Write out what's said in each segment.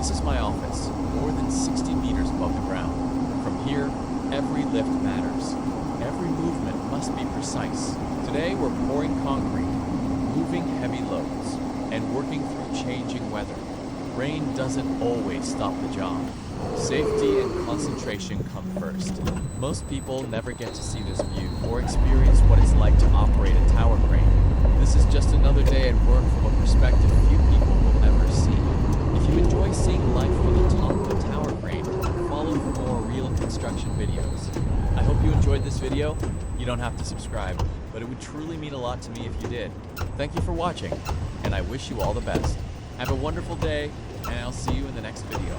This is my office, more than 60 meters above the ground. From here, every lift matters. Every movement must be precise. Today, we're pouring concrete, moving heavy loads, and working through changing weather. Rain doesn't always stop the job. Safety and concentration come first. Most people never get to see this view or experience what it's like to operate a tower crane. This is just another day at work from a perspective few people will ever see. If you enjoy seeing life from the top of a tower crane, follow for more real construction videos. I hope you enjoyed this video. You don't have to subscribe, but it would truly mean a lot to me if you did. Thank you for watching, and I wish you all the best. Have a wonderful day, and I'll see you in the next video.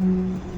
Mm-hmm.